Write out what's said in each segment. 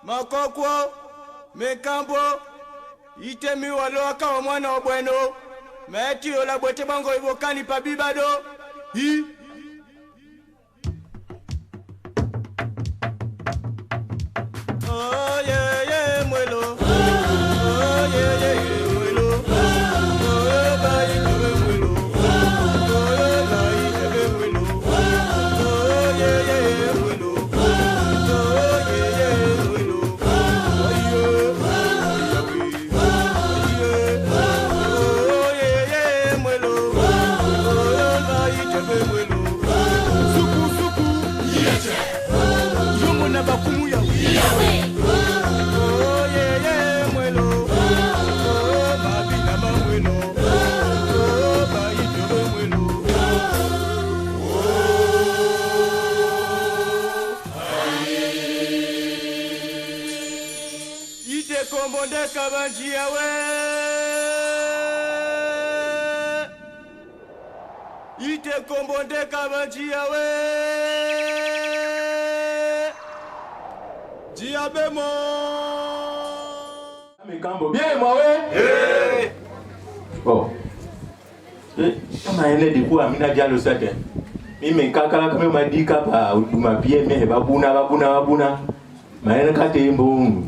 Makokwo, Mekambo, Itemi waloaka wa mwana wa bweno, Maeti ola bwete bango ibokani pa bibado, hi. Oh yeah yeah mwelo, oh yeah yeah mwelo, oh bye tebe mwelo, oh bye tebe mwelo, oh yeah yeah mwelo, oh yeah yeah mwelo. Kabanjia we ite kombonde kabanjia we diabemo Mekambo bien moi we oh kama ele dikuwa mina dialo sate mimi kakala kama madika pa uduma bien me babuna maana kate mbongo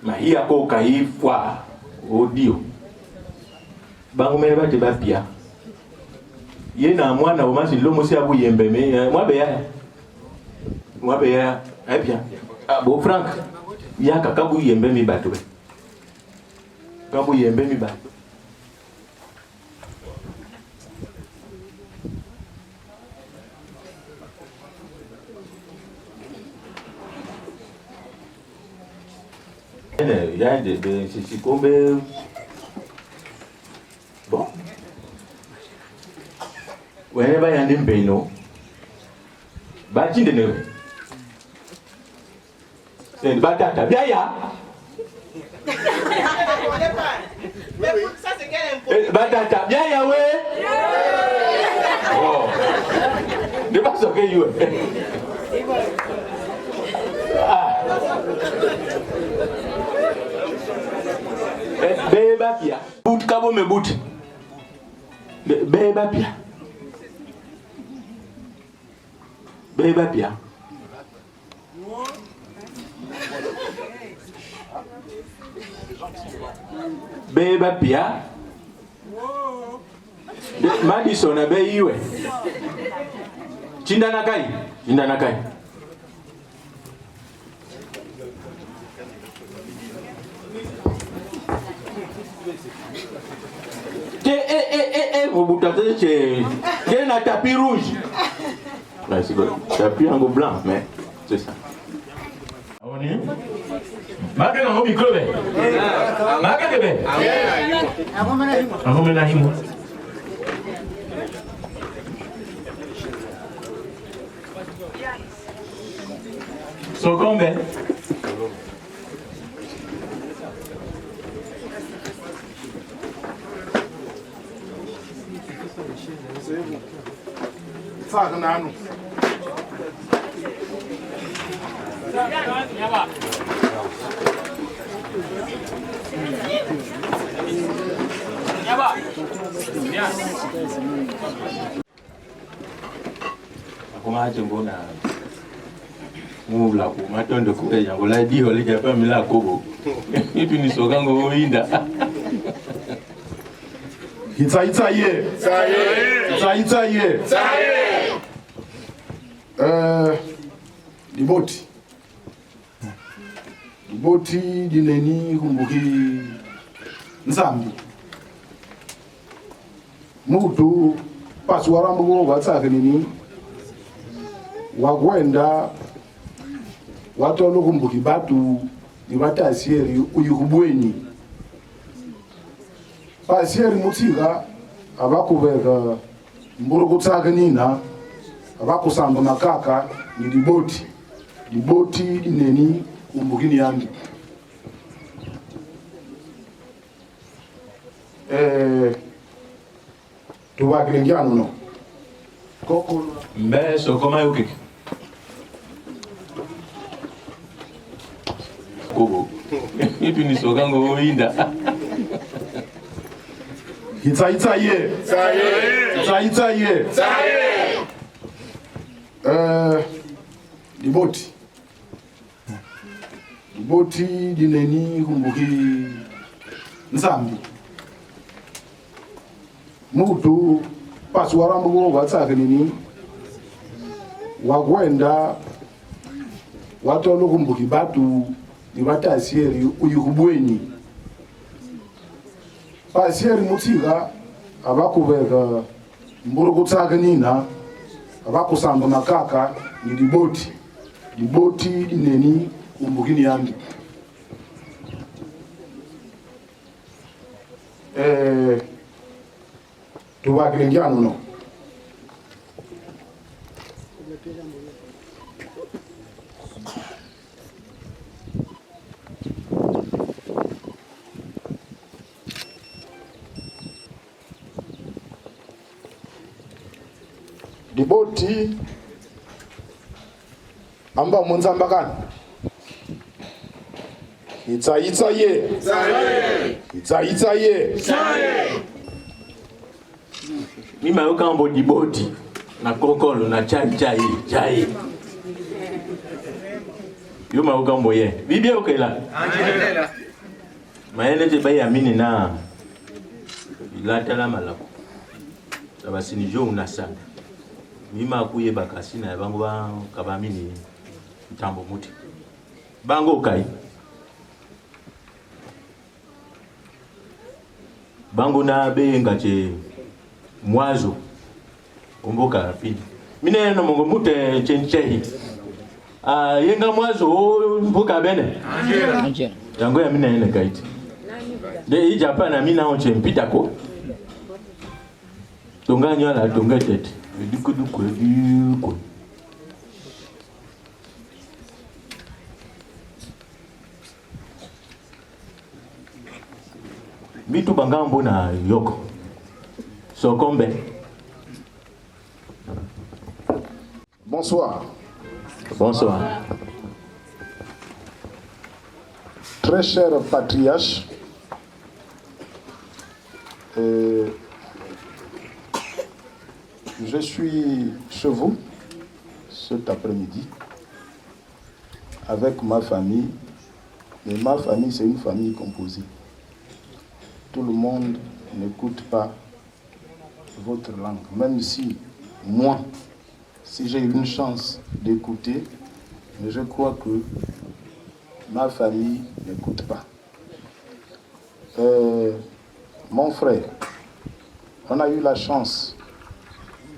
mahia ko kaifwa audio bangu mele bate bapia yena mwana o masi lomo si abu yembe me mwabe ya apia bo Frank ya kakabu yembe mi bato be kabu yembe mi bato il y a c'est comme bon ouais ba yande mbeno ba tinde ne c'est batata bien ya batata bien ya ouais oh ne pas ce que you beba pia bout kabo me bout beba pia beba pia beba pia Madison abe iwe chinda nakai vous boutez chez un tapis rouge. Là, c'est quoi? Tapis en blanc, mais c'est ça. On y est? Marquez dans mon micro, marquez bien. Amen. So combien? Faz nano. Comment tu m'as mula ko matondo ko ya ngola di holi ja pa mila kobo itu ni sogango winda Itsaye. Liboti dineni kumbuki nzambi mutu paswara mbugo watsaka nini wagwenda watolo kumbuki batu ni batasieri uyukubweni pasieri mutsika abakubeka mburu kutsaka nina abakusamba makaka ni liboti liboti lineni umbukini yangi tuvakilengiano no koko Mbe sokoma yuki. Kobo. Itu ni sokango winda. Hitsaye. Liboti lineni kumbuki nzambi. Mutu paswara mbugo watsake nini wakwenda watolo kumbuki batu nibatasieri uyikubweni pasieri mutsika abakuveka mburuku tsake nina abakusamba makaka ni liboti lineni umbukini yangi tuvakilengiano no liboti amba munzamba kani itsaye Mima yukambo diboti na kokolo na chai. Yuma yukambo ye. Bibi okela. Angela. Maene te bayi amini na ilatala malako. Sabasini jo unasanga. Mima kuye bakasi na bango ba kabamini mtambo muti. Bango kai. Bango na be ngache mwazo umboka pili mine no mongo mute chenchehi yenga mwazo mboka bene angela yango ya mine ene kaiti de i Japan na mina onche mpita ko tonga nyola tonga tete duko bitu bangambo na yoko Sokombe. Bonsoir. Très cher patriarche, je suis chez vous cet après-midi avec ma famille. Et ma famille, c'est une famille composée. Tout le monde n'écoute pas votre langue, même si moi, si j'ai eu une chance d'écouter, mais je crois que ma famille n'écoute pas. Mon frère, on a eu la chance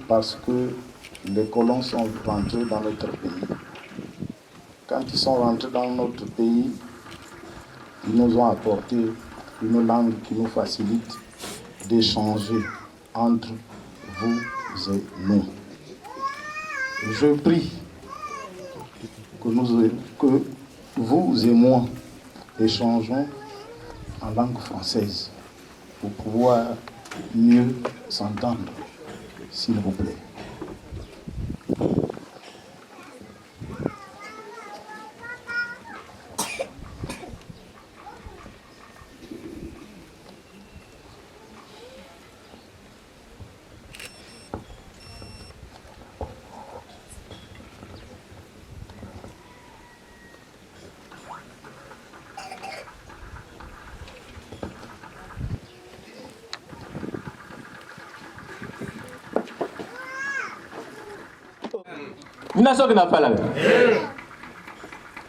parce que les colons sont rentrés dans notre pays. Quand ils sont rentrés dans notre pays, ils nous ont apporté une langue qui nous facilite d'échanger entre vous et nous. Je prie que vous et moi échangeons en langue française pour pouvoir mieux s'entendre, s'il vous plaît.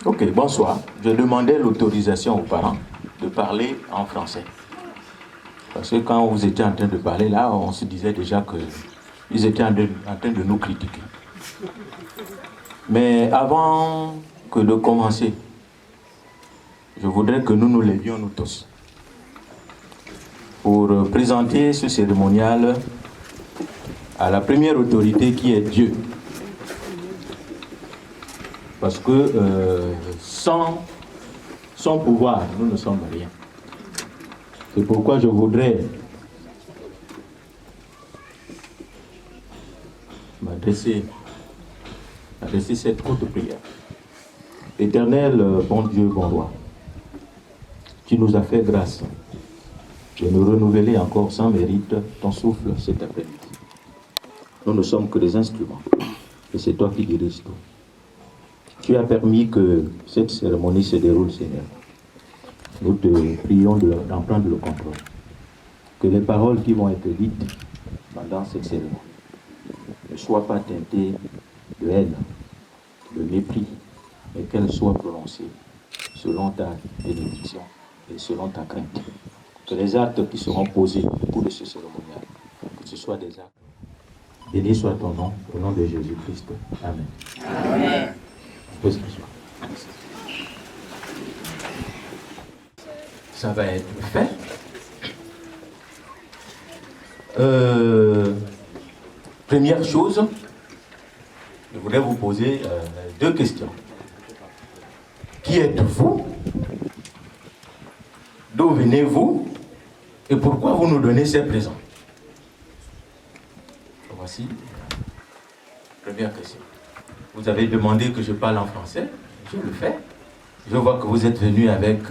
Ok, bonsoir. Je demandais l'autorisation aux parents de parler en français. Parce que quand vous étiez en train de parler là, on se disait déjà qu'ils étaient en train de nous critiquer. Mais avant que de commencer, je voudrais que nous nous levions nous tous pour présenter ce cérémonial à la première autorité qui est Dieu. Parce que sans pouvoir, nous ne sommes rien. C'est pourquoi je voudrais m'adresser cette courte prière. Éternel, bon Dieu, bon roi, tu nous as fait grâce de nous renouveler encore sans mérite ton souffle cet après-midi. Nous ne sommes que des instruments et c'est toi qui diriges tout. Tu as permis que cette cérémonie se déroule, Seigneur. Nous te prions d'en prendre le contrôle. Que les paroles qui vont être dites pendant cette cérémonie ne soient pas teintées de haine, de mépris, mais qu'elles soient prononcées selon ta bénédiction et selon ta crainte. Que les actes qui seront posés au cours de ce cérémonial, que ce soit des actes. Béni soit ton nom, au nom de Jésus-Christ. Amen. Amen. Ça va être fait. Première chose, je voulais vous poser 2 questions. Qui êtes-vous? D'où venez-vous? Et pourquoi vous nous donnez ces présents? Voici la première question. Vous avez demandé que je parle en français. Je le fais. Je vois que vous êtes venu avec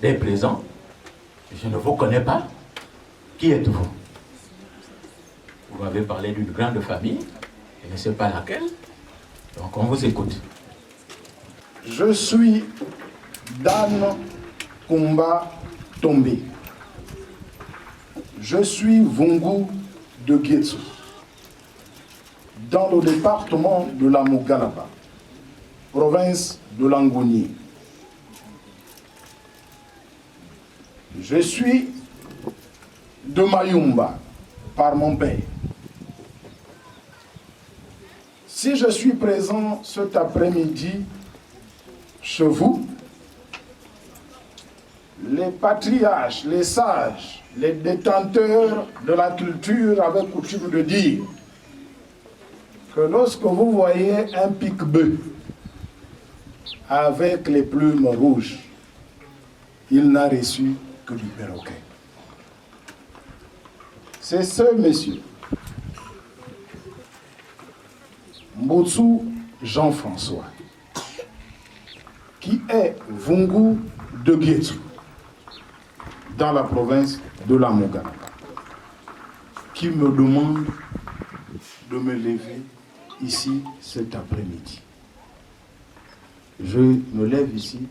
des présents. Je ne vous connais pas. Qui êtes-vous? Vous m'avez parlé d'une grande famille. Je ne sais pas laquelle. Donc on vous écoute. Je suis Dan Kumba Tombe. Je suis Vungu de Getsu, dans le département de la Mogalaba, province de Langoni. Je suis de Mayumba par mon père. Si je suis présent cet après-midi chez vous, les patriarches, les sages, les détenteurs de la culture avaient coutume de dire que lorsque vous voyez un pique-bœuf avec les plumes rouges, il n'a reçu que du perroquet. C'est ce monsieur, Mbotsu Jean-François, qui est Vungu de Getsu, dans la province de la Mogalaba, qui me demande de me lever ici cet après-midi. Je me lève ici,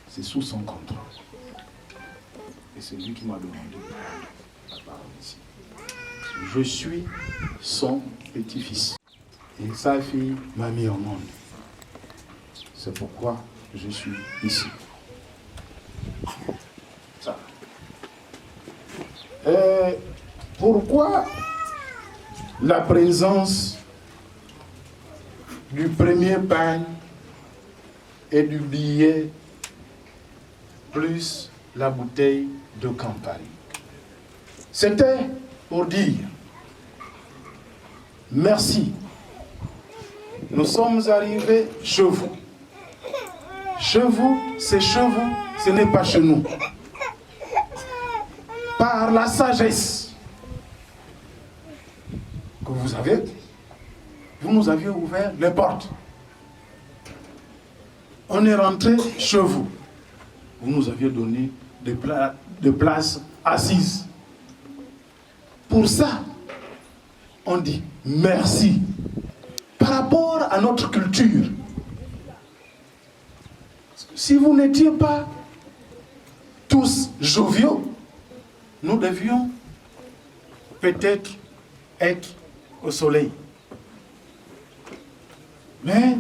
c'est sous son contrôle. Et c'est lui qui m'a demandé de prendre la parole ici. Je suis son petit-fils. Et sa fille m'a mis au monde. C'est pourquoi je suis ici. Ça. Et pourquoi la présence du premier pain et du billet plus la bouteille de Campari? C'était pour dire merci. Nous sommes arrivés chez vous. Chez vous, c'est chez vous, ce n'est pas chez nous. Par la sagesse que vous avez, vous nous aviez ouvert les portes. On est rentré chez vous. Vous nous aviez donné des places assises. Pour ça, on dit merci. Par rapport à notre culture, si vous n'étiez pas tous joviaux, nous devions peut-être être au soleil. Mais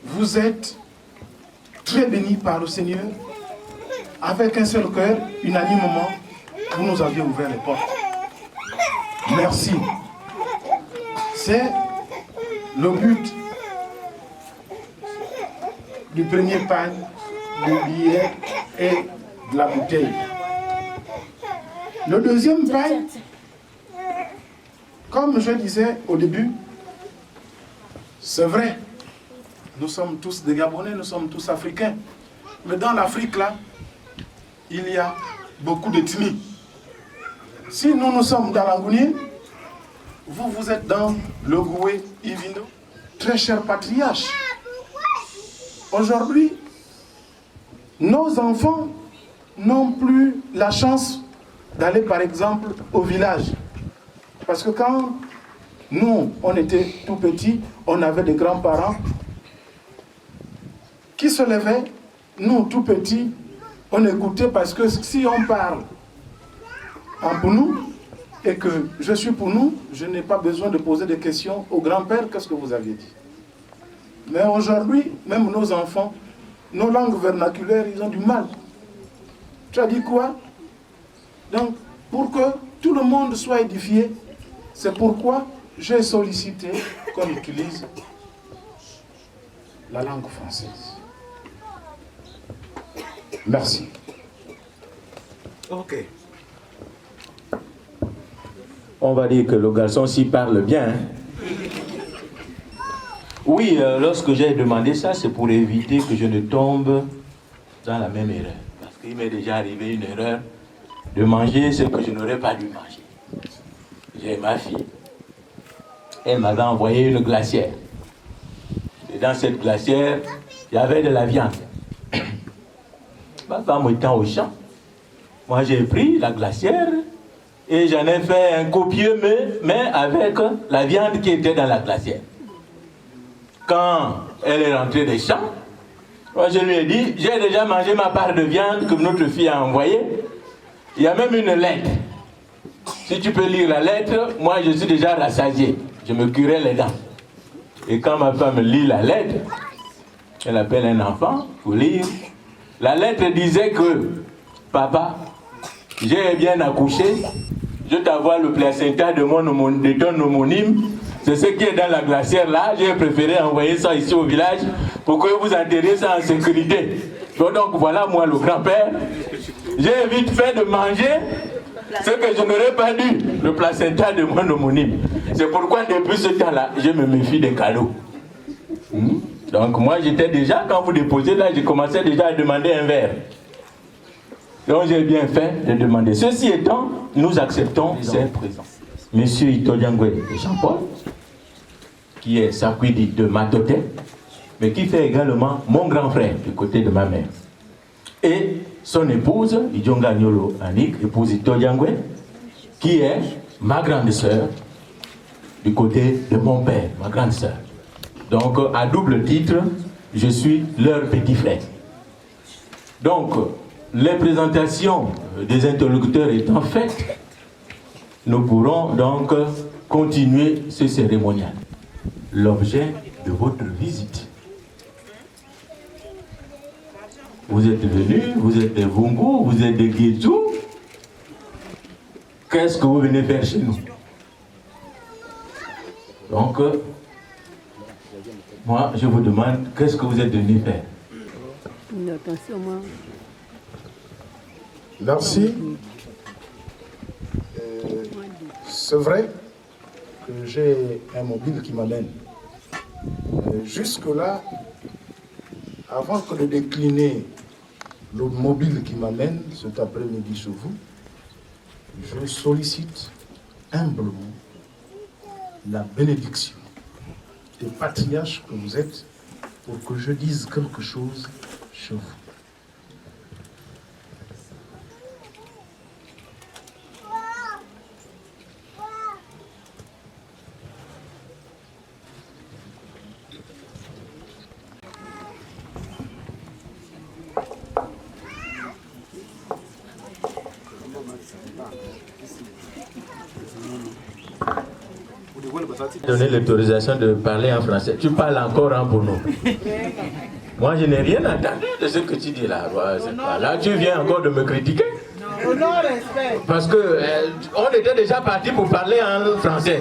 vous êtes très bénis par le Seigneur. Avec un seul cœur, unanimement, vous nous aviez ouvert les portes. Merci. C'est le but du premier pain, du billet et de la bouteille. Le deuxième pain, comme je disais au début, c'est vrai, Nous sommes tous des Gabonais, nous sommes tous africains. Mais dans l'Afrique, là, il y a beaucoup d'ethnies. Si nous sommes dans l'Angouni, vous êtes dans le Goué Ivindo. Très cher patriarche, aujourd'hui, nos enfants n'ont plus la chance d'aller par exemple au village. Parce que quand nous, on était tout petits, on avait des grands-parents qui se levaient, nous tout petits, on écoutait parce que si on parle en Pounou et que je suis Pounou, je n'ai pas besoin de poser des questions au grand-père, qu'est-ce que vous aviez dit. Mais aujourd'hui, même nos enfants, nos langues vernaculaires, ils ont du mal. Tu as dit quoi? Donc, pour que tout le monde soit édifié, c'est pourquoi j'ai sollicité qu'on utilise la langue française. Merci. Ok. On va dire que le garçon-ci parle bien. Oui, lorsque j'ai demandé ça, c'est pour éviter que je ne tombe dans la même erreur. Parce qu'il m'est déjà arrivé une erreur de manger ce que je n'aurais pas dû manger. J'ai ma fille. Elle m'avait envoyé une glacière. Et dans cette glacière, il y avait de la viande. Ma femme étant au champ, moi j'ai pris la glacière et j'en ai fait un copieux, mais avec la viande qui était dans la glacière. Quand elle est rentrée des champs, moi je lui ai dit, j'ai déjà mangé ma part de viande que notre fille a envoyée. Il y a même une lettre. Si tu peux lire la lettre, moi je suis déjà rassasié. Je me curais les dents. Et quand ma femme lit la lettre, elle appelle un enfant pour lire. La lettre disait que, papa, j'ai bien accouché, je t'envoie le placenta de ton homonyme, c'est ce qui est dans la glacière là, j'ai préféré envoyer ça ici au village pour que vous enterriez ça en sécurité. Donc voilà moi le grand-père, j'ai vite fait de manger ce que je n'aurais pas dû, le placenta de mon homonyme. C'est pourquoi depuis ce temps-là, je me méfie des cadeaux. Donc moi j'étais déjà, quand vous déposez là, j'ai commencé déjà à demander un verre. Donc j'ai bien fait de demander. Ceci étant, nous acceptons ces présents. Monsieur Ito Diangwe de Jean-Paul, qui est Sakwidi de Matote, mais qui fait également mon grand frère du côté de ma mère. Et son épouse, Idjonga Nyolo Anik, épouse Ito Diangwe, qui est ma grande sœur du côté de mon père, ma grande sœur. Donc, à double titre, je suis leur petit frère. Donc, les présentations des interlocuteurs étant faites, nous pourrons donc continuer ce cérémonial. L'objet de votre visite. Vous êtes venus, vous êtes des Vungu, vous êtes des Guézou. Qu'est-ce que vous venez faire chez nous? Donc, moi, je vous demande, qu'est-ce que vous êtes venu faire? Merci. C'est vrai que j'ai un mobile qui m'amène. Jusque-là, avant que de décliner le mobile qui m'amène cet après-midi chez vous, je sollicite humblement la bénédiction des patriarches que vous êtes pour que je dise quelque chose chez vous. Donner l'autorisation de parler en français. Tu parles encore en Pounou. Moi, je n'ai rien entendu de ce que tu dis là. Là, tu viens encore de me critiquer. Parce que on était déjà parti pour parler en français.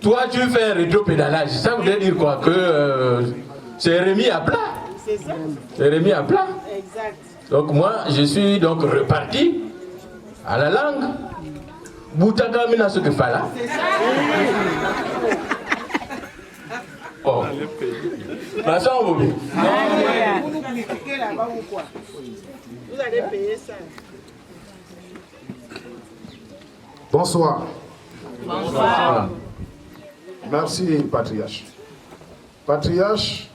Toi, tu fais un rétro-pédalage. Ça voudrait dire quoi? Que c'est remis à plat. C'est ça. C'est remis à plat. Exact. Donc moi, je suis donc reparti à la langue. Boutaka mina ce que fala. Oh. Ma soeur, vous nous critiquez là-bas ou quoi? Vous allez payer ça. Bonsoir. Bonsoir. Merci, patriarche. Patriarche,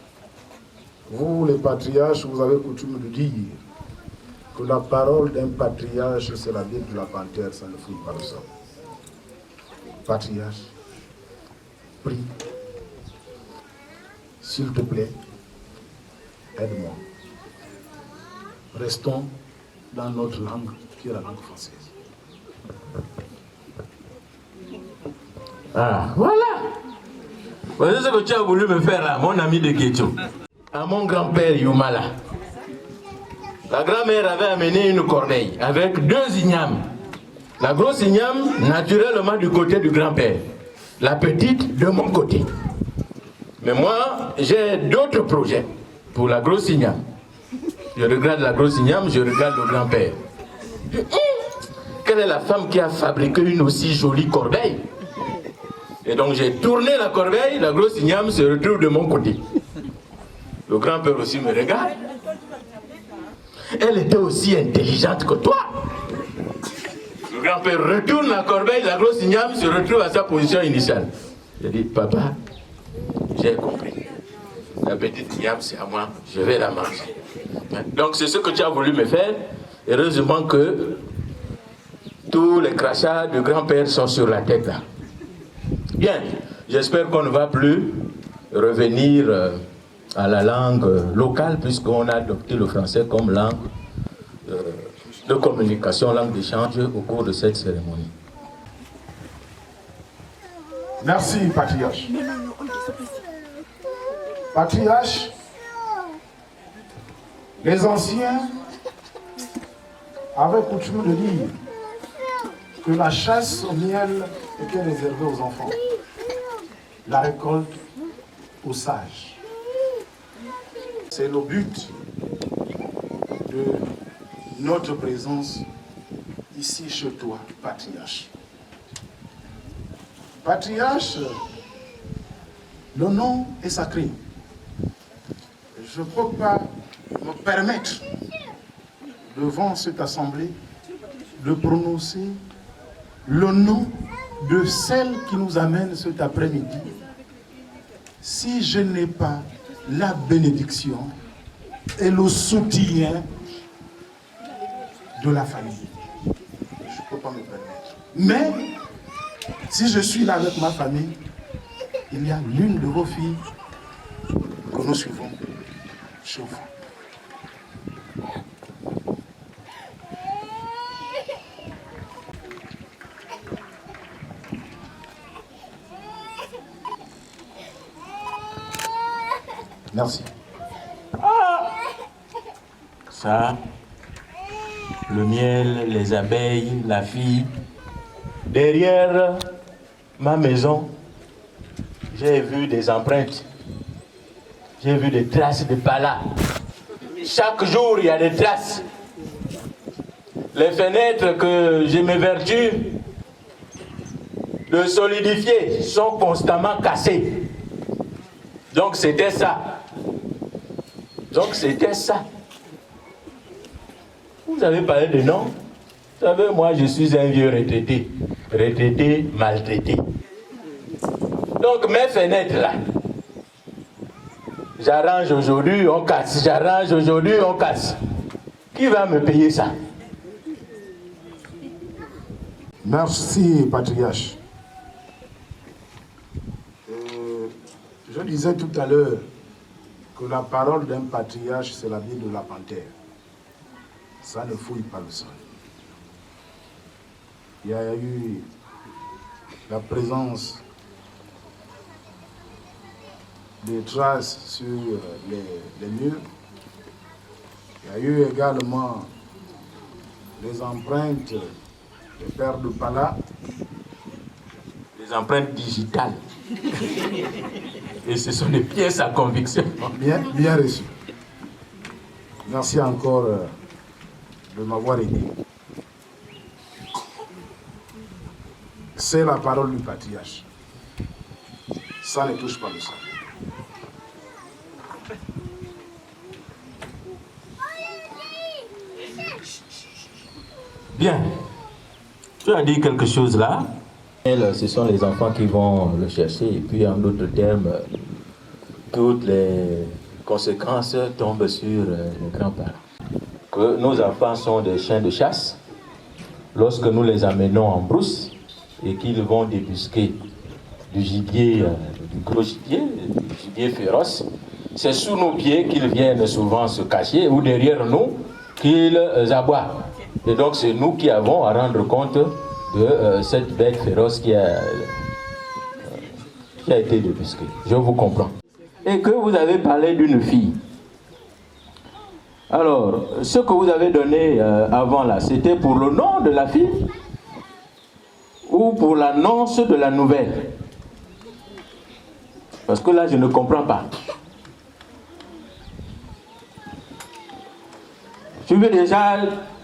vous les patriarches, vous avez coutume de dire que la parole d'un patriarche, c'est la Bible de la panthère, ça ne fouille pas le sol. Patriarche, prie. S'il te plaît, aide-moi. Restons dans notre langue, qui est la langue française. Ah, voilà. Voilà ce que tu as voulu me faire là, mon ami de Kétio. À mon grand-père Yumala. La grand-mère avait amené une corbeille avec 2 ignames. La grosse igname, naturellement du côté du grand-père. La petite, de mon côté. Mais moi, j'ai d'autres projets pour la grosse igname. Je regarde la grosse igname, je regarde le grand-père. Quelle est la femme qui a fabriqué une aussi jolie corbeille? Et donc j'ai tourné la corbeille, la grosse igname se retrouve de mon côté. Le grand-père aussi me regarde. Elle était aussi intelligente que toi. Le grand-père retourne la corbeille, la grosse igname se retrouve à sa position initiale. J'ai dit, papa, j'ai compris. La petite igname, c'est à moi, je vais la manger. Donc c'est ce que tu as voulu me faire. Heureusement que tous les crachats de grand-père sont sur la tête là. Bien, j'espère qu'on ne va plus revenir à la langue locale puisqu'on a adopté le français comme langue de communication, langue d'échange au cours de cette cérémonie. Merci, patriarche. Patriarche, les anciens avaient coutume de dire que la chasse au miel était réservée aux enfants, la récolte aux sages. C'est le but de notre présence ici chez toi, patriarche. Patriarche, le nom est sacré. Je ne peux pas me permettre, devant cette assemblée, de prononcer le nom de celle qui nous amène cet après-midi, si je n'ai pas la bénédiction et le soutien de la famille. Je ne peux pas me permettre. Mais, si je suis là avec ma famille, il y a l'une de vos filles que nous suivons chez vous. Merci. Ça, le miel, les abeilles, la fille. Derrière ma maison, j'ai vu des empreintes. J'ai vu des traces de pas là. Chaque jour, il y a des traces. Les fenêtres que je m'évertue de solidifier sont constamment cassées. Donc c'était ça. Donc c'était ça. Vous avez parlé de nom. Vous savez, moi je suis un vieux retraité. Retraité, maltraité. Donc mes fenêtres là, j'arrange aujourd'hui, on casse. J'arrange aujourd'hui, on casse. Qui va me payer ça? Merci, patriarche. Je disais tout à l'heure que la parole d'un patriarche, c'est la Bible de la panthère. Ça ne fouille pas le sol. Il y a eu la présence des traces sur les murs. Il y a eu également les empreintes des pères de Pala. Les empreintes digitales. Et ce sont des pièces à conviction. Bien reçu. Merci encore de m'avoir aidé. C'est la parole du patriarche. Ça ne touche pas le sol. Bien. Tu as dit quelque chose là. Ce sont les enfants qui vont le chercher et puis en d'autres termes, toutes les conséquences tombent sur les grands-parents. Que nos enfants sont des chiens de chasse. Lorsque nous les amenons en brousse et qu'ils vont débusquer du gibier, du gros gibier, du gibier féroce, c'est sous nos pieds qu'ils viennent souvent se cacher ou derrière nous qu'ils aboient. Et donc c'est nous qui avons à rendre compte de cette bête féroce qui a été débusquée. Je vous comprends. Et que vous avez parlé d'une fille. Alors, ce que vous avez donné avant là, c'était pour le nom de la fille ou pour l'annonce de la nouvelle? Parce que là, je ne comprends pas. Je veux déjà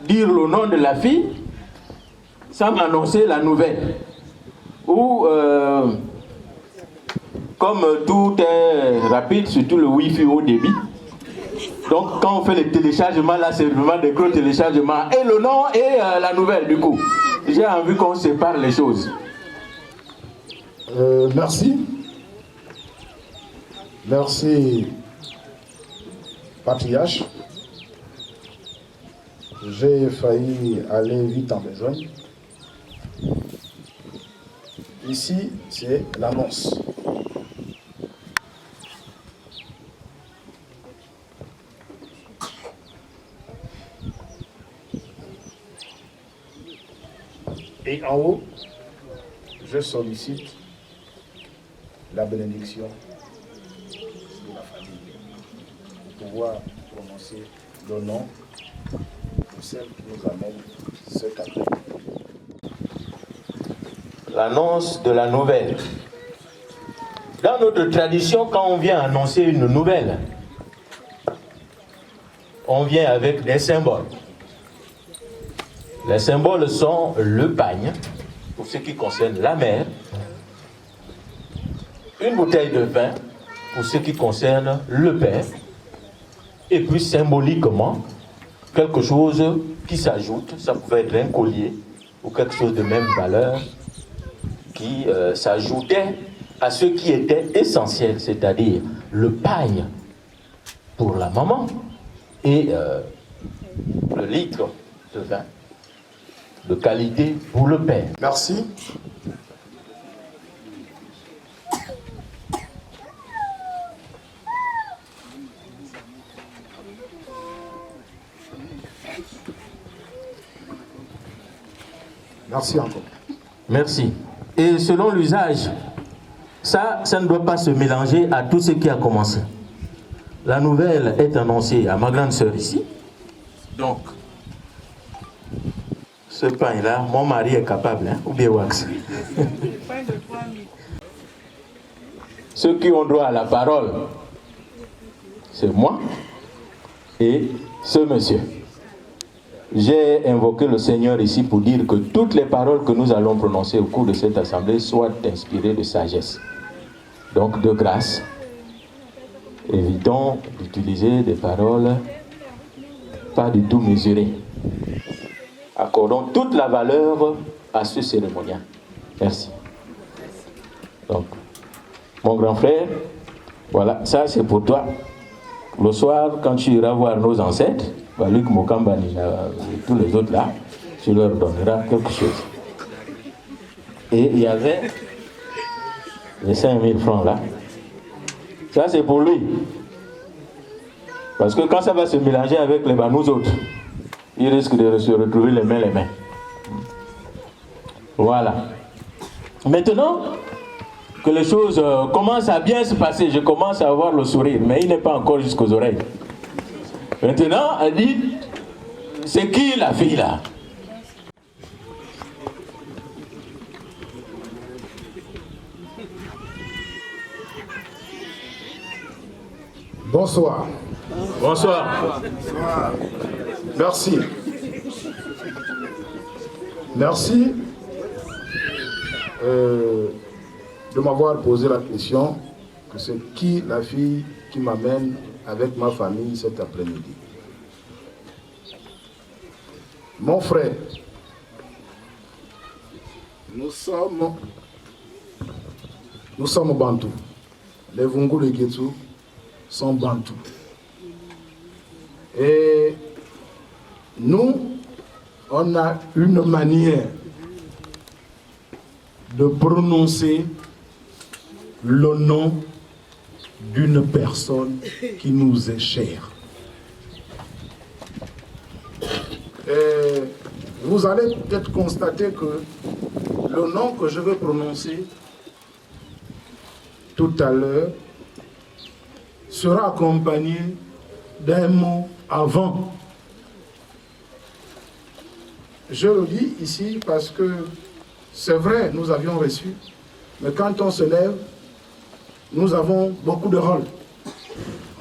dire le nom de la fille sans m'annoncer la nouvelle. Ou, comme tout est rapide, surtout le Wi-Fi haut débit, donc quand on fait le téléchargement, là c'est vraiment des gros téléchargements. Et le nom et la nouvelle du coup. J'ai envie qu'on sépare les choses. Merci. Merci, patriarche. J'ai failli aller vite en besogne. Ici, c'est l'annonce. Et en haut, je sollicite la bénédiction de la famille pour pouvoir prononcer le nom de celle qui nous amène cet après. L'annonce de la nouvelle. Dans notre tradition, quand on vient annoncer une nouvelle, on vient avec des symboles. Les symboles sont le pagne, pour ce qui concerne la mère, une bouteille de vin, pour ce qui concerne le père, et puis symboliquement, quelque chose qui s'ajoute, ça pouvait être un collier, ou quelque chose de même valeur, qui s'ajoutait à ce qui était essentiel, c'est-à-dire le pagne pour la maman et le litre de vin de qualité pour le père. Merci. Merci encore. Merci. Et selon l'usage, ça ne doit pas se mélanger à tout ce qui a commencé. La nouvelle est annoncée à ma grande sœur ici. Donc, ce pain-là, mon mari est capable, hein, ou bien wax. Ceux qui ont droit à la parole, c'est moi et ce monsieur. J'ai invoqué le Seigneur ici pour dire que toutes les paroles que nous allons prononcer au cours de cette assemblée soient inspirées de sagesse. Donc de grâce, évitons d'utiliser des paroles pas du tout mesurées. Accordons toute la valeur à ce cérémonial. Merci. Donc, mon grand frère, voilà, ça c'est pour toi. Le soir, quand tu iras voir nos ancêtres, Luc Mokambani et tous les autres là, tu leur donneras quelque chose. Et il y avait les 5000 francs là. Ça c'est pour lui. Parce que quand ça va se mélanger avec nous autres, il risque de se retrouver les mains. Voilà. Maintenant que les choses commencent à bien se passer, je commence à avoir le sourire, mais il n'est pas encore jusqu'aux oreilles. Maintenant, elle dit, c'est qui la fille là? Bonsoir. Bonsoir. Merci. Merci de m'avoir posé la question que c'est qui la fille qui m'amène avec ma famille cet après-midi. Mon frère, nous sommes Bantous. Les Vungu et les Getu sont Bantous. Et nous, on a une manière de prononcer le nom d'une personne qui nous est chère. Et vous allez peut-être constater que le nom que je vais prononcer tout à l'heure sera accompagné d'un mot avant. Je le dis ici parce que c'est vrai, nous avions reçu, mais quand on se lève, nous avons beaucoup de rôles.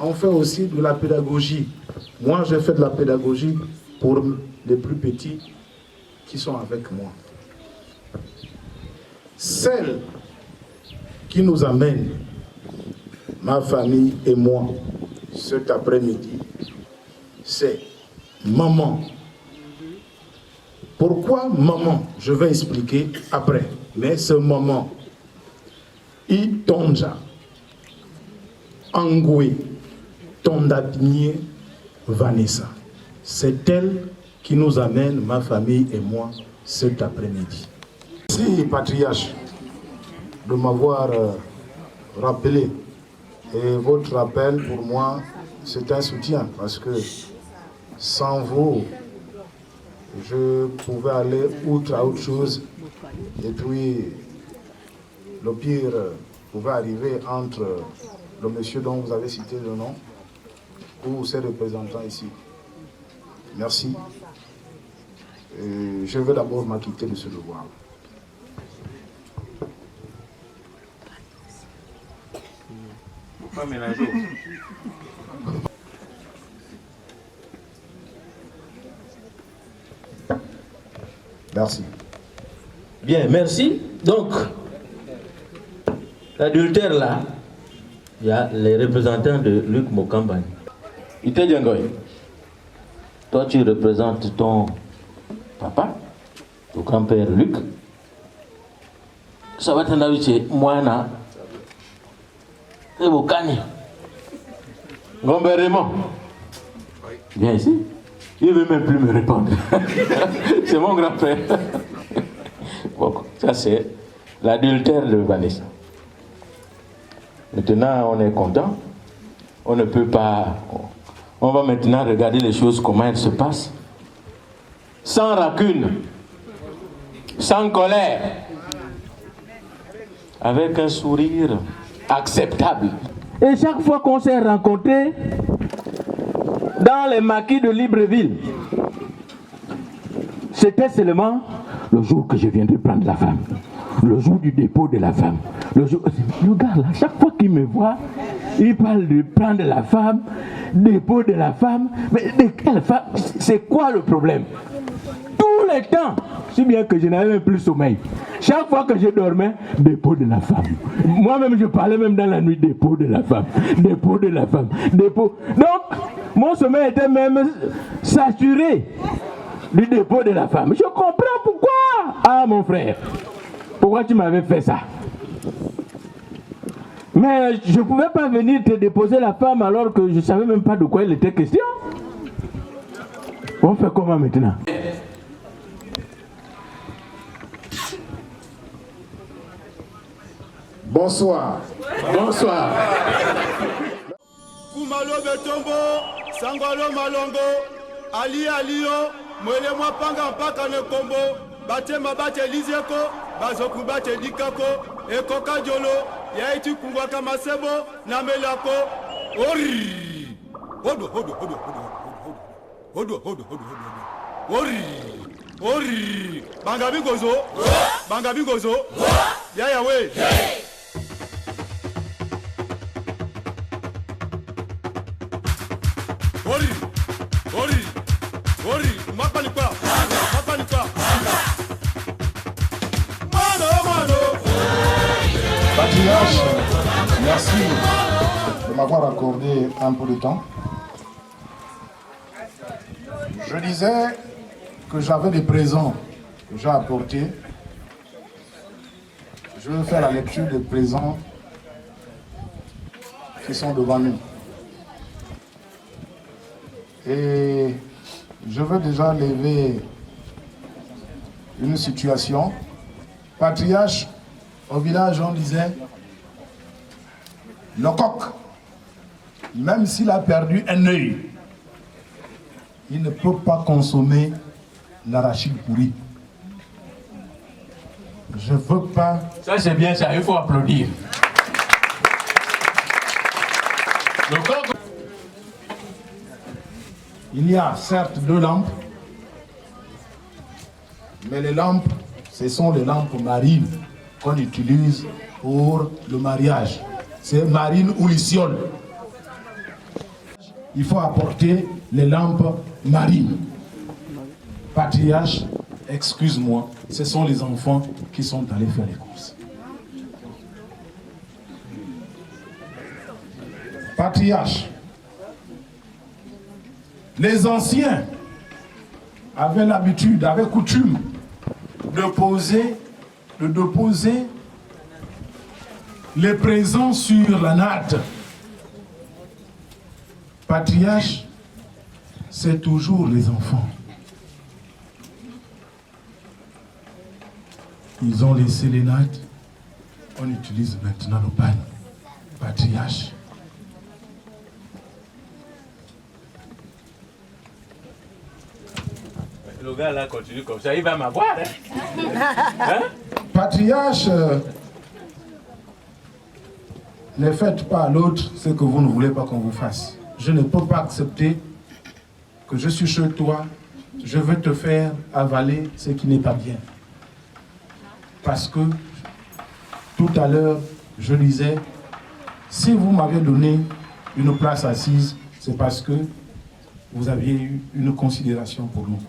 On fait aussi de la pédagogie. Moi, j'ai fait de la pédagogie pour les plus petits qui sont avec moi. Celle qui nous amène, ma famille et moi, cet après-midi, c'est maman. Pourquoi maman? Je vais expliquer après. Mais ce maman, Itonja, Angoué, Tondapinier, Vanessa. C'est elle qui nous amène, ma famille et moi, cet après-midi. Merci, patriarche, de m'avoir rappelé. Et votre rappel, pour moi, c'est un soutien, parce que sans vous, je pouvais aller outre à autre chose. Et puis, le pire pouvait arriver entre le monsieur dont vous avez cité le nom ou ses représentants ici. Merci. Et je vais d'abord m'acquitter de ce devoir. Merci. Bien, merci. Donc, l'adultère là, il y a les représentants de Luc Mokambani. Ite Djangoy, toi tu représentes ton papa, ton grand-père Luc. Ça va t'en chez moi, na. C'est Bokani. Grand-père Raymond. Viens ici. Il ne veut même plus me répondre. C'est mon grand-père. Bon, ça c'est l'adultère de Vanessa. Maintenant, on est content. On ne peut pas... On va maintenant regarder les choses, comment elles se passent. Sans rancune. Sans colère. Avec un sourire acceptable. Et chaque fois qu'on s'est rencontrés, dans les maquis de Libreville, c'était seulement le jour que je viendrai prendre la femme, le jour du dépôt de la femme. Le gars là, chaque fois qu'il me voit, il parle de prendre la femme, dépôt de la femme. Mais de quelle femme? C'est quoi le problème? Tout le temps, si bien que je n'avais même plus sommeil. Chaque fois que je dormais, dépôt de la femme. Moi-même, je parlais même dans la nuit, dépôt de la femme, dépôt de la femme, dépôt. Donc, mon sommeil était même saturé du dépôt de la femme. Je comprends pourquoi. Ah, mon frère, pourquoi tu m'avais fait ça? Mais je ne pouvais pas venir te déposer la femme alors que je ne savais même pas de quoi il était question. On fait comment maintenant? Bonsoir. Bonsoir. Kumalo betombo, sangolo malongo, ali alio, mwele mwapanga mpaka ne kombo, bate mabate lizeko, bazoku bate dikako, ekoka jolo, yaiti kungwa kama sebo, na melako, ori. Hodo. Ori. Banga bigozo. Yaya we. Ori, mapanikwa. Mano. Patriarche, merci m'avoir accordé un peu de temps. Je disais que j'avais des présents que j'ai apportés. Je vais faire la lecture des présents qui sont devant nous. Et je veux déjà lever une situation. Patriarche, au village, on disait, le coq, même s'il a perdu un œil, il ne peut pas consommer l'arachide pourri. Je ne veux pas... Ça c'est bien ça, il faut applaudir. Le coq. Il y a certes 2 lampes, mais les lampes, ce sont les lampes marines qu'on utilise pour le mariage. C'est marine ou liciole. Il faut apporter les lampes marines. Patriarche, excuse-moi, ce sont les enfants qui sont allés faire les courses. Patriarche, les anciens avaient l'habitude, avaient coutume de déposer les présents sur la natte. Patriarche, c'est toujours les enfants. Ils ont laissé les nattes, on utilise maintenant le pagne. Patriarche. Le gars là continue comme ça, il va m'avoir. Hein? Patriarche, ne faites pas à l'autre ce que vous ne voulez pas qu'on vous fasse. Je ne peux pas accepter que je suis chez toi, je veux te faire avaler ce qui n'est pas bien. Parce que tout à l'heure, je disais, si vous m'avez donné une place assise, c'est parce que vous aviez eu une considération pour nous.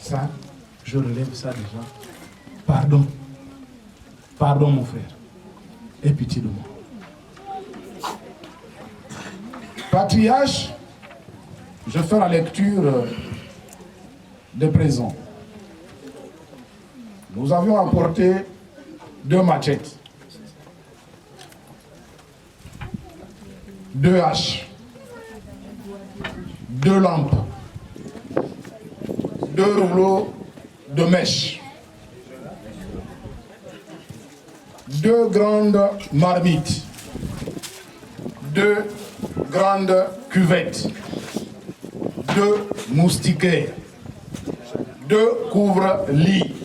Ça, je relève ça déjà. Pardon. Pardon, mon frère. Aie pitié de moi. Patriarche, je fais la lecture des présents. Nous avions apporté 2 machettes, 2 haches, 2 lampes, 2 rouleaux de mèches, 2 grandes marmites, 2 grandes cuvettes, 2 moustiquaires, 2 couvre-lits,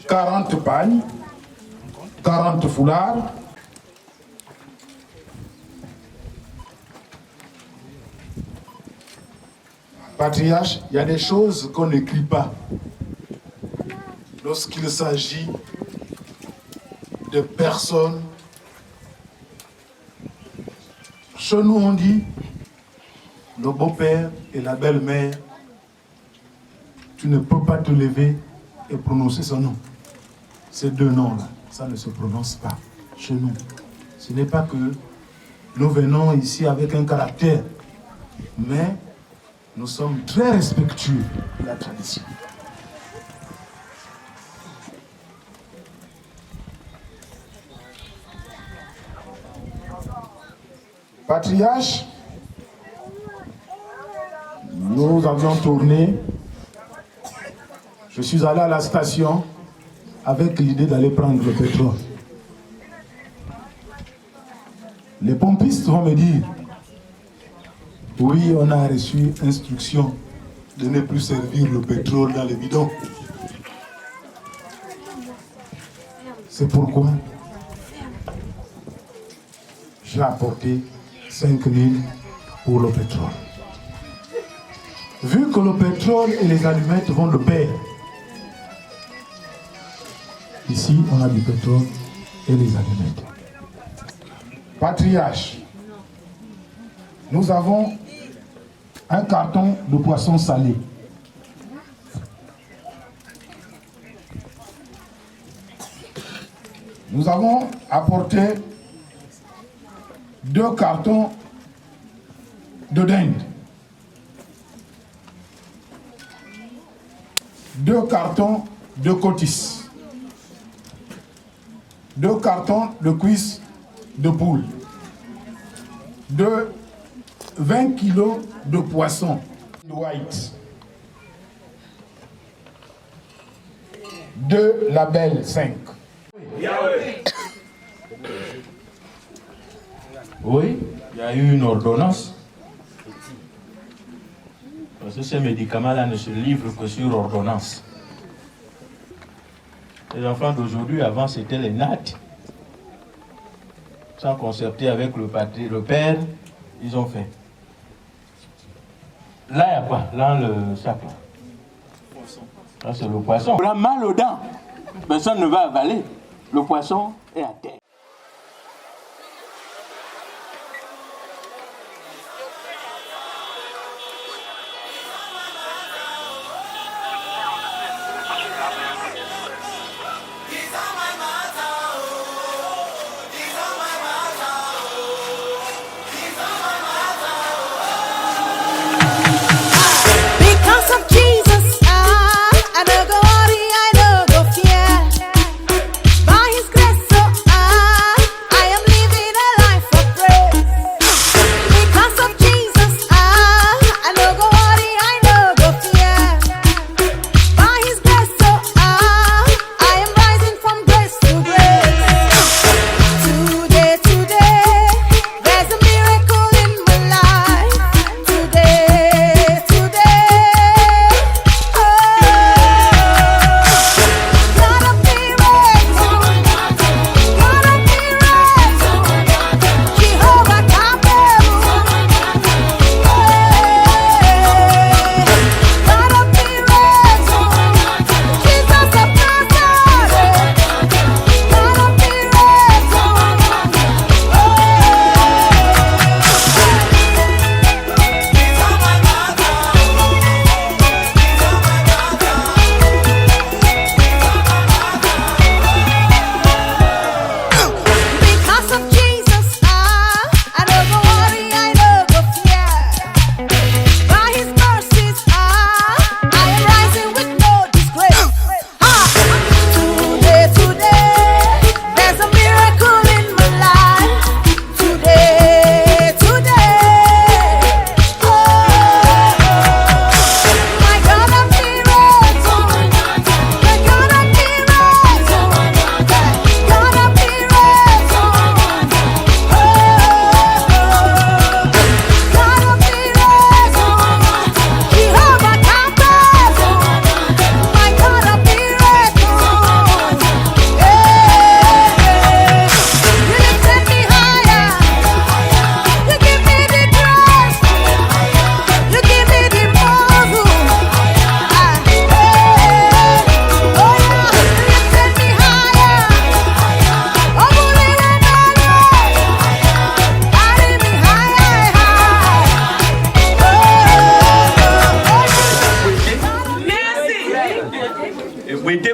40 pagnes, 40 foulards, Patriarche, il y a des choses qu'on n'écrit pas lorsqu'il s'agit de personnes. Chez nous, on dit le beau-père et la belle-mère, tu ne peux pas te lever et prononcer son nom. Ces 2 noms-là, ça ne se prononce pas chez nous. Ce n'est pas que nous venons ici avec un caractère, mais nous sommes très respectueux de la tradition. Patriarche, nous avions tourné. Je suis allé à la station avec l'idée d'aller prendre le pétrole. Les pompistes vont me dire, oui, on a reçu instruction de ne plus servir le pétrole dans les bidons. C'est pourquoi j'ai apporté 5 000 pour le pétrole. Vu que le pétrole et les allumettes vont de pair, ici on a du pétrole et les allumettes. Patriarche, nous avons un carton de poisson salé. Nous avons apporté 2 cartons de dinde, 2 cartons de cotis, 2 cartons de cuisses de poule, 20 kilos de poisson white, 2 labels 5. Oui, il y a eu une ordonnance. Parce que ces médicaments-là ne se livrent que sur ordonnance. Les enfants d'aujourd'hui, avant, c'était les nattes. Sans concerter avec le père, ils ont fait. Là, il y a quoi? Là, le sac. Là, c'est le poisson. On a mal aux dents. Personne ne va avaler. Le poisson est à terre.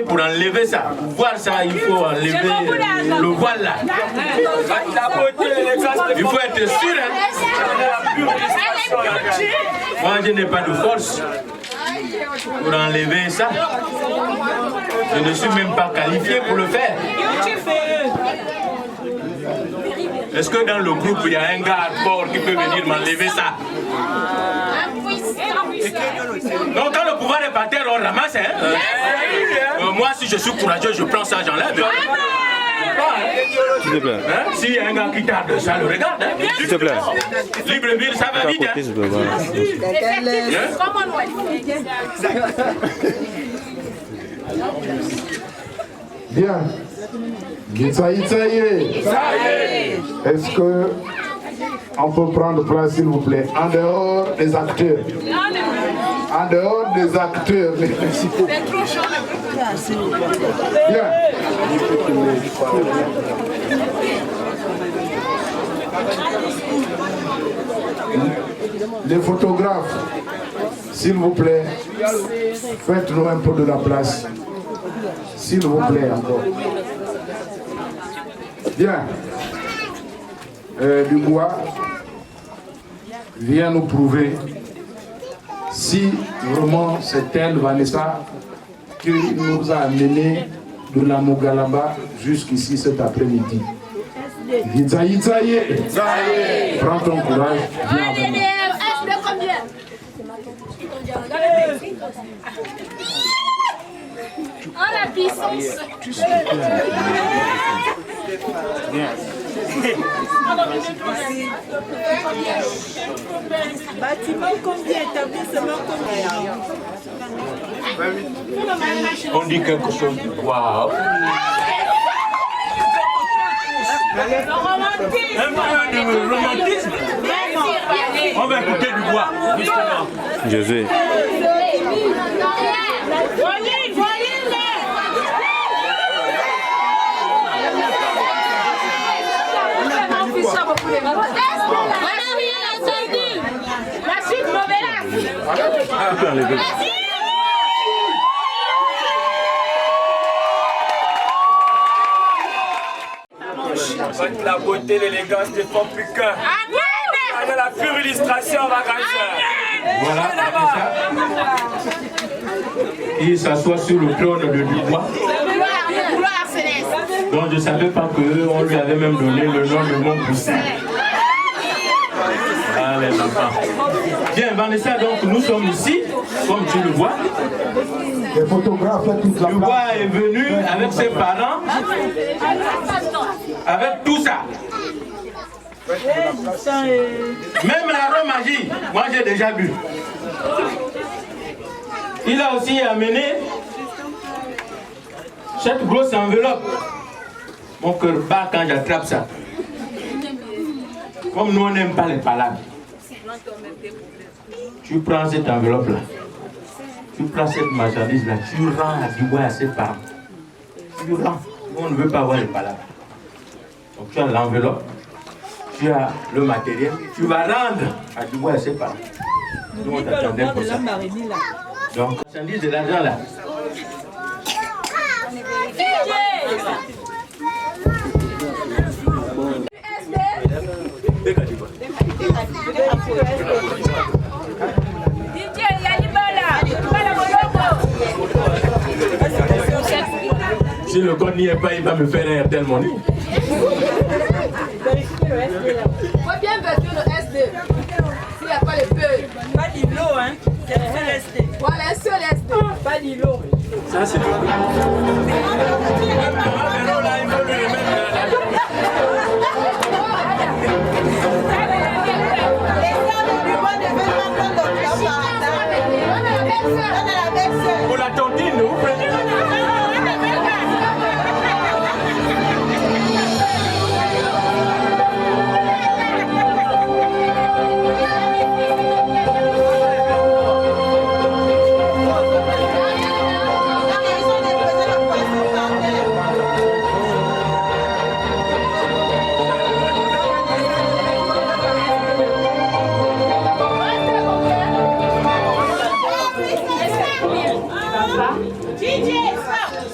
Pour enlever ça, pour voir ça, il faut enlever le voile là. Il faut être sûr. Hein? Moi, je n'ai pas de force pour enlever ça. Je ne suis même pas qualifié pour le faire. Est-ce que dans le groupe, il y a un gars fort qui peut venir m'enlever ça? Donc quand le pouvoir est par terre, on ramasse. Hein? Moi, si je suis courageux, je prends ça, j'enlève. S'il te plaît. Hein? S'il y a un gars qui tarde, ça le regarde. Hein? S'il te plaît. Libreville, ça va vite. Bien. Ça y est. Est-ce que on peut prendre place, s'il vous plaît, en dehors des acteurs? En dehors des acteurs, les principaux. Bien. Les photographes, s'il vous plaît, faites-nous un peu de la place. S'il vous plaît, encore. Bien. Dubois vient nous prouver si vraiment c'est elle, Vanessa, qui nous a amené de la Mogalamba jusqu'ici cet après-midi. Prends ton courage, viens avec nous. Oh la puissance! Bâtiment combien? Établissement combien? On dit quelque chose. Waouh! Un peu de romantisme. On va écouter Dubois, justement. Jésus. La suite mauvais. La beauté, l'élégance ne font plus qu'un. Avec la pure illustration, on va gagner. Voilà, il s'assoit sur le trône de Dubois. Donc je ne savais pas qu'on lui avait même donné le nom de mon poussin. Ah les enfants. Bien, Vanessa, donc nous sommes ici, comme tu le vois. Les photographes, toute la Dubois est venu avec ses parents, avec tout ça. Même la magie, moi j'ai déjà bu. Il a aussi amené cette grosse enveloppe. Mon cœur bat quand j'attrape ça. Comme nous on n'aime pas les palabres. Tu prends cette enveloppe là. Tu prends cette marchandise là. Tu rends à Dubois à ses parents. Tu rends. Nous on ne veut pas avoir les palabres. Donc tu as l'enveloppe. Tu as le matériel. Tu vas rendre à Dubois à ses parents. Nous on t'attendait pour ça. Donc marchandise de l'argent là. Si le code n'y est pas, il va me faire un tel money. Faut bien vérifier le SD. S'il n'y a pas le peu. Pas d'îlot, hein? C'est le SD. Voilà, un seul SD. Pas d'îlot. Ça, c'est pour la tontine, vous prenez.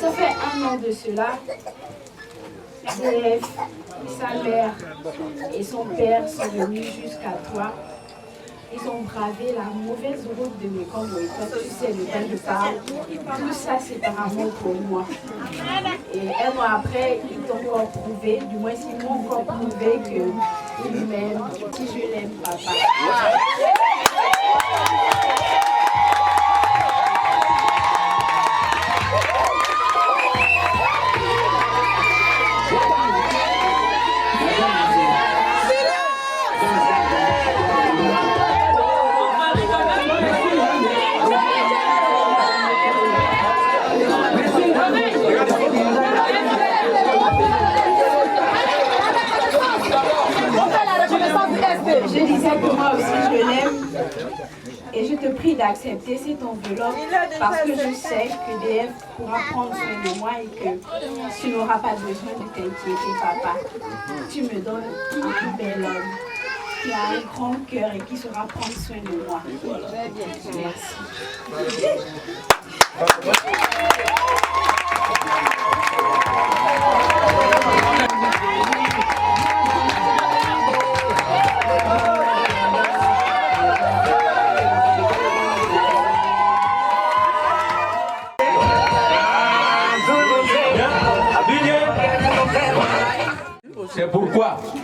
Ça fait 1 an de cela, Zef, sa mère et son père sont venus jusqu'à toi. Ils ont bravé la mauvaise route de Mekong. Tu sais de quoi je parle. Tout ça, c'est par amour pour moi. Et 1 an après, ils t'ont encore prouvé, du moins ils m'ont encore prouvé que tu m'aimes, que je l'aime, papa. Je disais que moi aussi je l'aime et je te prie d'accepter cette enveloppe parce que je sais que DF pourra prendre soin de moi et que tu n'auras pas besoin de t'inquiéter, papa. Tu me donnes un bel homme qui a un grand cœur et qui saura prendre soin de moi. Merci.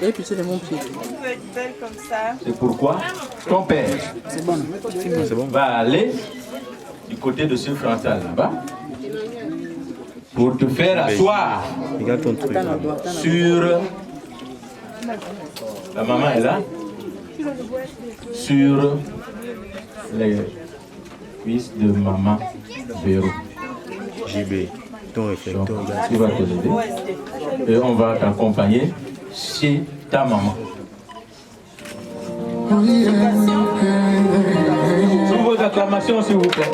Et puis c'est de mon pied. Vous êtes belle comme ça. C'est pourquoi ton père va aller du côté de ce frontal là-bas pour te faire asseoir sur... La maman est là. Sur les cuisses de maman Véro. JB, ton réflecteur. Tu vas te lever et on va t'accompagner chez ta maman. Sous vos acclamations, s'il vous plaît.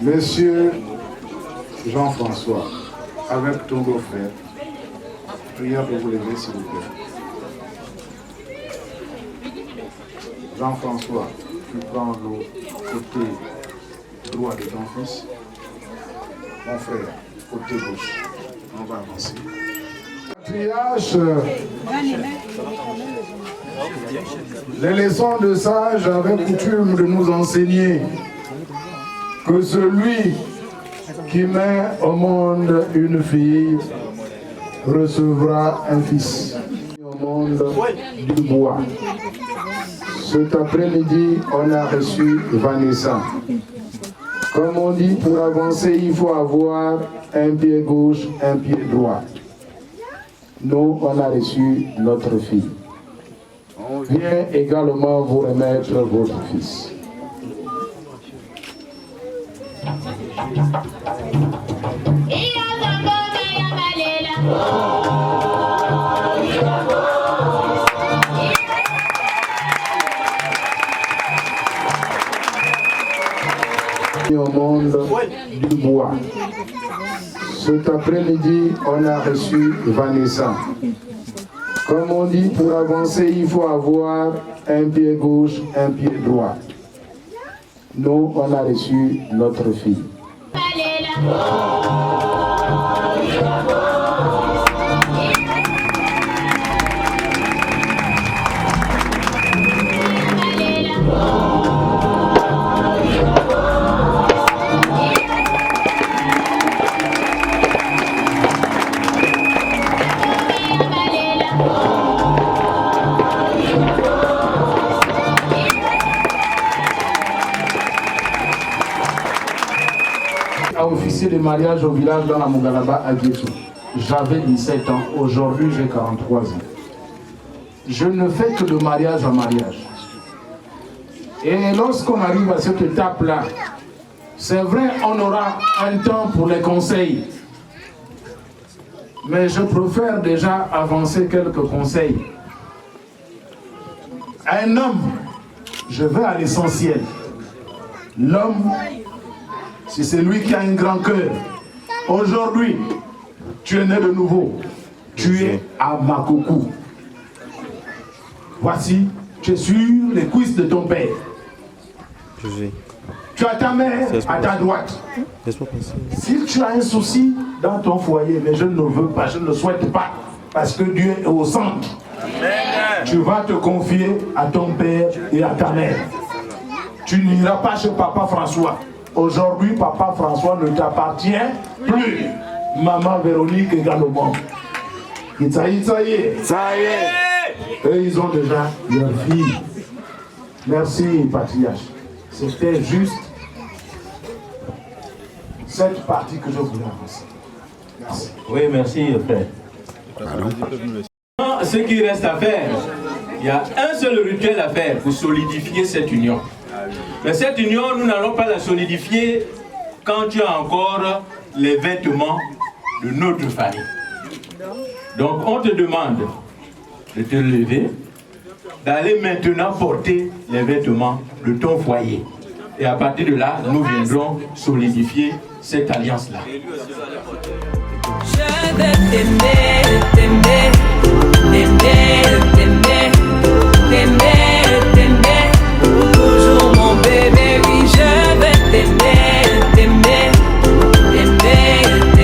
Monsieur Jean-François, avec ton beau-frère, prière de vous lever s'il vous plaît. Jean-François, tu prends le côté droit de ton fils. Mon frère, côté gauche. On va avancer. Patriarche, les leçons de sages avaient coutume de nous enseigner que celui qui met au monde une fille recevra un fils au monde du bois. Cet après-midi, on a reçu Vanessa. Comme on dit, pour avancer, il faut avoir un pied gauche, un pied droit. Nous, on a reçu notre fille. On vient également vous remettre votre fils. Au monde du bois. Cet après-midi, on a reçu Vanessa. Comme on dit, pour avancer, il faut avoir un pied gauche, un pied droit. Nous, on a reçu notre fille. Officier de mariage au village dans la Mongalaba à Guétou. J'avais 17 ans, aujourd'hui j'ai 43 ans. Je ne fais que de mariage en mariage. Et lorsqu'on arrive à cette étape-là, c'est vrai, on aura un temps pour les conseils. Mais je préfère déjà avancer quelques conseils. Un homme, je vais à l'essentiel. L'homme, si c'est lui qui a un grand cœur, aujourd'hui, tu es né de nouveau. Tu es à Makoukou. Voici, tu es sur les cuisses de ton père. Tu as ta mère à ta droite. Si tu as un souci dans ton foyer, mais je ne veux pas, je ne le souhaite pas, parce que Dieu est au centre. Tu vas te confier à ton père et à ta mère. Tu n'iras pas chez Papa François. Aujourd'hui, Papa François ne t'appartient plus. Maman Véronique également. Ça y est. Ça y est. Eux, ils ont déjà leur fille. Merci, patriarche. C'était juste cette partie que je voulais avancer. Merci. Oui, merci, frère. Ce qui reste à faire, il y a un seul rituel à faire pour solidifier cette union. Mais cette union, nous n'allons pas la solidifier quand tu as encore les vêtements de notre famille. Donc on te demande de te lever, d'aller maintenant porter les vêtements de ton foyer. Et à partir de là, nous viendrons solidifier cette alliance-là. Je vais t'aimer, t'aimer, t'aimer, t'aimer, t'aimer, t'aimer, pour toujours mon bébé, oui, je vais t'aimer, t'aimer, t'aimer, t'aimer.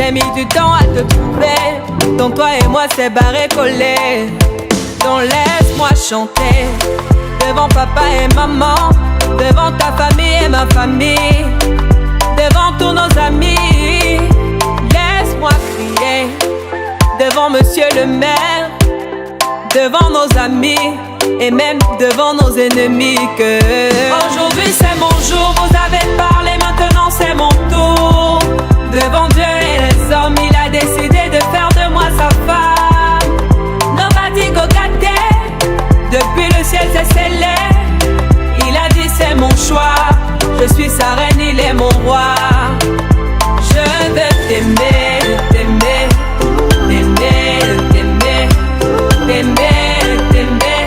J'ai mis du temps à te trouver. Donc toi et moi c'est barré collé. Donc laisse-moi chanter devant papa et maman, devant ta famille et ma famille, devant tous nos amis. Laisse-moi crier devant monsieur le maire, devant nos amis et même devant nos ennemis que aujourd'hui c'est mon jour, vous avez parlé, maintenant c'est mon tour. Devant Dieu et les hommes, il a décidé de faire de moi sa femme. Nobody go get there. Depuis le ciel c'est scellé. Il a dit c'est mon choix. Je suis sa reine, il est mon roi. Je veux t'aimer, t'aimer, t'aimer, t'aimer, t'aimer, t'aimer.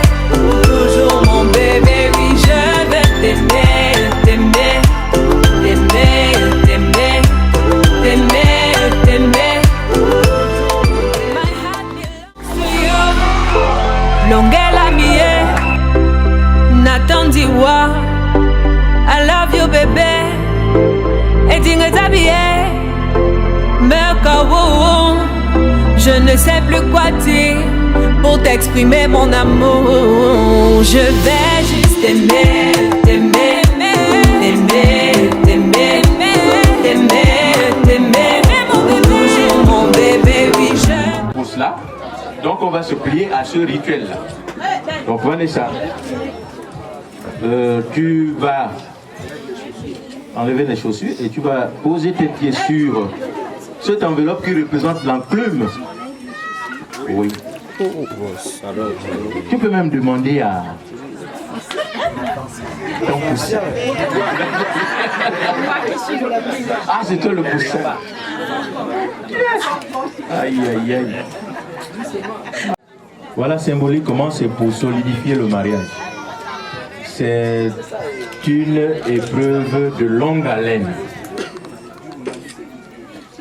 Toujours mon bébé, oui, je veux t'aimer, t'aimer, t'aimer, t'aimer, t'aimer, t'aimer. My heart belongs to you. Longela mie, Nathan Diwa. I love you, bébé. Et dingue t'habiller, me kawo. Je ne sais plus quoi dire pour t'exprimer mon amour. Je vais juste t'aimer, t'aimer, t'aimer, t'aimer, t'aimer, t'aimer, toujours mon bébé, oui je. Pour cela, donc on va se plier à ce rituel-là. Donc Vanessa, tu vas enlever les chaussures et tu vas poser tes pieds sur cette enveloppe qui représente l'enclume. Oui. Tu peux même demander à ton poussin. Ah, c'est toi le poussin. Aïe, aïe, aïe. Voilà symboliquement, c'est pour solidifier le mariage. C'est une épreuve de longue haleine.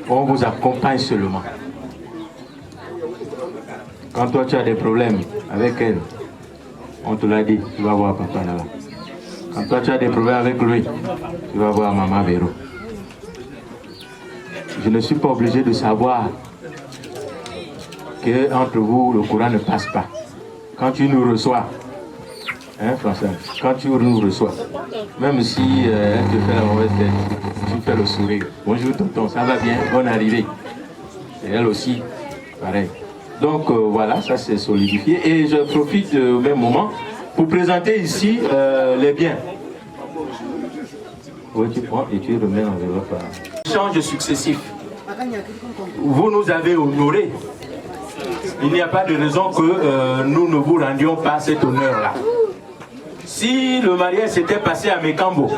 On vous accompagne seulement. Quand toi tu as des problèmes avec elle, on te l'a dit, tu vas voir papa là-bas. Quand toi tu as des problèmes avec lui, tu vas voir maman Véro. Je ne suis pas obligé de savoir que entre vous le courant ne passe pas. Quand tu nous reçois, hein François, quand tu nous reçois, même si elle te fait la mauvaise tête, tu fais le sourire. Bonjour tonton, ça va bien, bonne arrivée. Et elle aussi, pareil. Donc voilà, ça c'est solidifié. Et je profite au même moment pour présenter ici les biens. Oui, tu prends et tu remets l'enveloppe. Échanges successifs. Vous nous avez honorés. Il n'y a pas de raison que nous ne vous rendions pas cet honneur-là. Si le mariage s'était passé à Mekambo,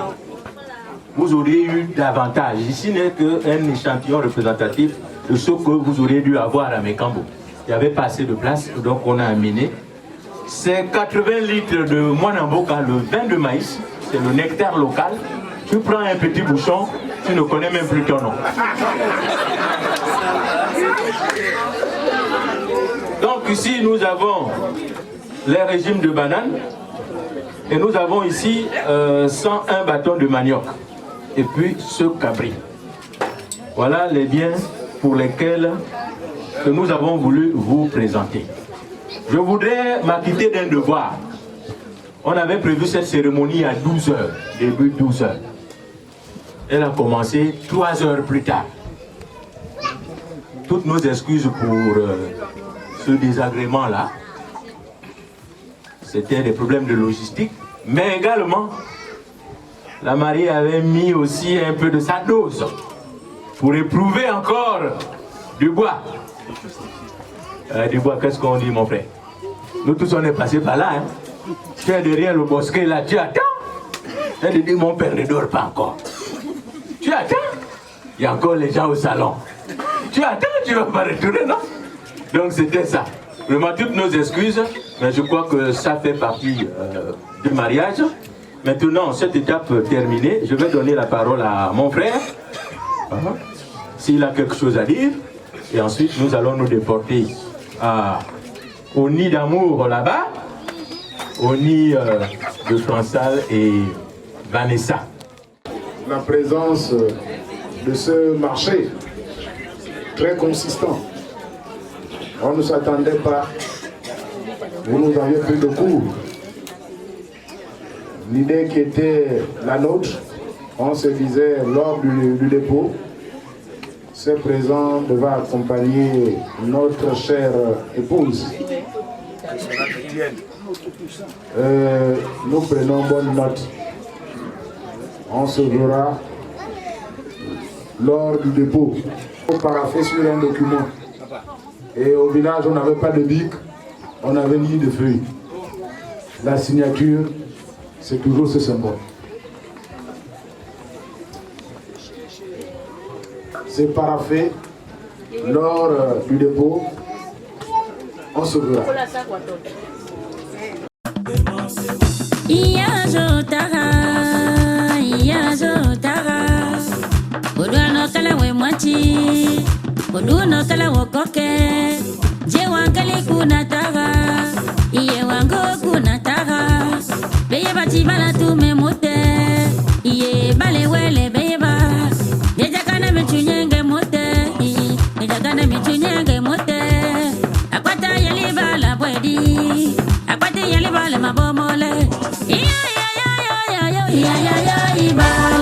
vous auriez eu davantage. Ici n'est qu'un échantillon représentatif de ce que vous auriez dû avoir à Mekambo. Il n'y avait pas assez de place, donc on a amené. C'est 80 litres de Mwanamboka, le vin de maïs, c'est le nectar local. Tu prends un petit bouchon, tu ne connais même plus ton nom. Donc ici nous avons les régimes de bananes et nous avons ici 101 bâtons de manioc et puis ce cabri. Voilà les biens pour lesquels que nous avons voulu vous présenter. Je voudrais m'acquitter d'un devoir. On avait prévu cette cérémonie à 12 h, début 12 h. Elle a commencé 3 h plus tard. Toutes nos excuses pour ce désagrément-là. C'était des problèmes de logistique, mais également, la mariée avait mis aussi un peu de sa dose pour éprouver encore du bois. Du bois, qu'est-ce qu'on dit, mon frère? Nous tous, on est passés par là. Hein? Tu es derrière le bosquet, là, tu attends. Elle dit, mon père ne dort pas encore. Tu attends. Il y a encore les gens au salon. Tu attends, tu ne vas pas retourner, non? Donc, c'était ça. Vraiment, toutes nos excuses, mais je crois que ça fait partie du mariage. Maintenant, cette étape terminée, je vais donner la parole à mon frère. S'il a quelque chose à dire. Et ensuite, nous allons nous déporter au nid d'amour là-bas, au nid de Fransal et Vanessa. La présence de ce marché très consistant. On ne s'attendait pas. Vous nous aviez pris de cours. L'idée qui était la nôtre, on se disait lors du dépôt, ce présent devait accompagner notre chère épouse. Nous prenons bonne note. On se verra lors du dépôt. On paraphait sur un document. Et au village, on n'avait pas de bic, on avait ni de feuilles. La signature, c'est toujours ce symbole. C'est paraphé lors du dépôt. On se verra. Oduno kala wokoke, je wankali kuna taga, iye wango kuna taga, beye bati bala tu me mote, iye bale wele beye ba, deja kana michunyenge mote, deja kana michunyenge mote, akwata yali bala bwedi, akwata yali bala mabomole, iya ibala.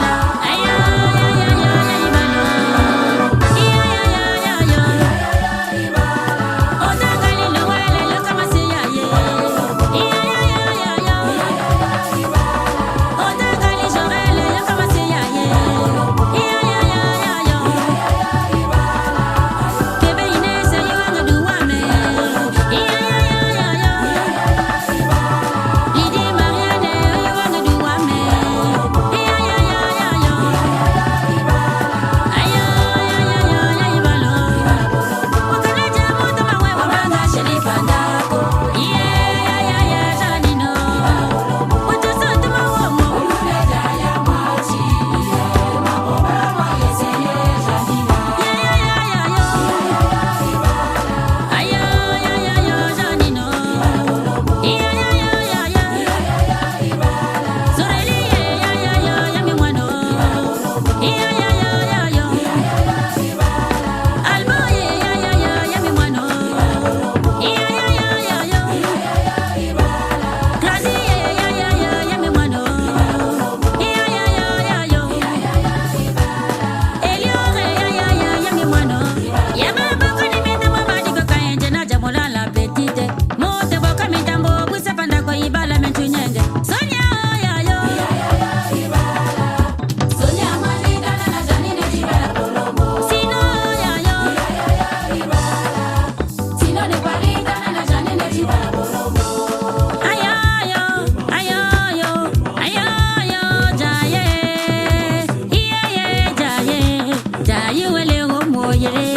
Yeah.